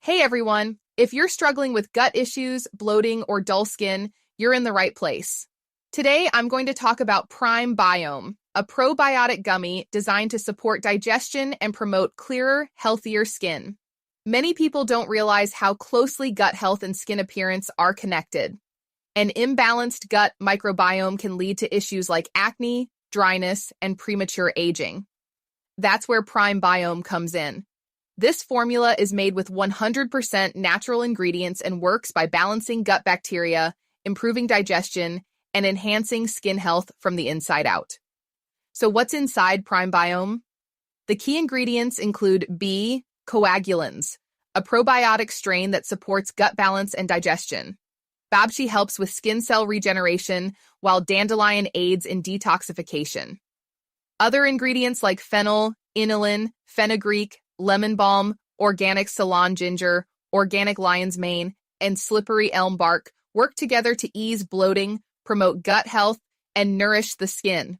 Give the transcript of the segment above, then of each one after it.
Hey everyone! If you're struggling with gut issues, bloating, or dull skin, you're in the right place. Today, I'm going to talk about PrimeBiome, a probiotic gummy designed to support digestion and promote clearer, healthier skin. Many people don't realize how closely gut health and skin appearance are connected. An imbalanced gut microbiome can lead to issues like acne, dryness, and premature aging. That's where PrimeBiome comes in. This formula is made with 100% natural ingredients and works by balancing gut bacteria, improving digestion, and enhancing skin health from the inside out. So what's inside PrimeBiome? The key ingredients include B. coagulans, a probiotic strain that supports gut balance and digestion. Babchi helps with skin cell regeneration, while dandelion aids in detoxification. Other ingredients like fennel, inulin, fenugreek, lemon balm, organic Ceylon ginger, organic lion's mane, and slippery elm bark work together to ease bloating, promote gut health, and nourish the skin.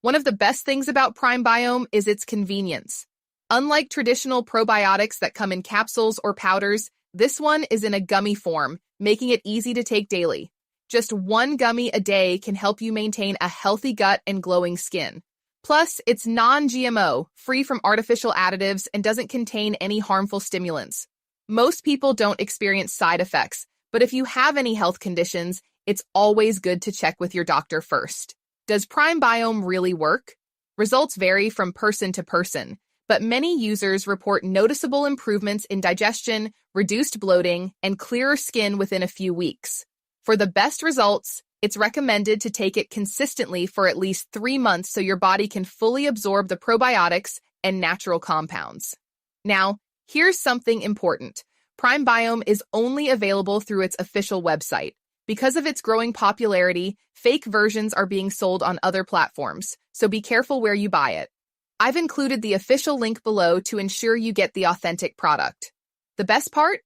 One of the best things about PrimeBiome is its convenience. Unlike traditional probiotics that come in capsules or powders, this one is in a gummy form, making it easy to take daily. Just one gummy a day can help you maintain a healthy gut and glowing skin. Plus, it's non-GMO, free from artificial additives, and doesn't contain any harmful stimulants. Most people don't experience side effects, but if you have any health conditions, it's always good to check with your doctor first. Does PrimeBiome really work? Results vary from person to person, but many users report noticeable improvements in digestion, reduced bloating, and clearer skin within a few weeks. For the best results, it's recommended to take it consistently for at least 3 months so your body can fully absorb the probiotics and natural compounds. Now, here's something important. PrimeBiome is only available through its official website. Because of its growing popularity, fake versions are being sold on other platforms, so be careful where you buy it. I've included the official link below to ensure you get the authentic product. The best part?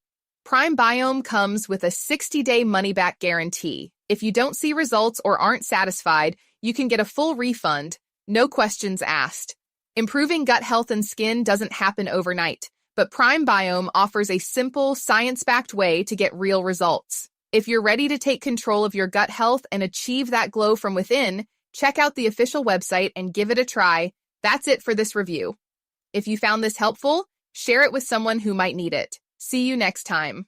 PrimeBiome comes with a 60-day money-back guarantee. If you don't see results or aren't satisfied, you can get a full refund, no questions asked. Improving gut health and skin doesn't happen overnight, but PrimeBiome offers a simple, science-backed way to get real results. If you're ready to take control of your gut health and achieve that glow from within, check out the official website and give it a try. That's it for this review. If you found this helpful, share it with someone who might need it. See you next time.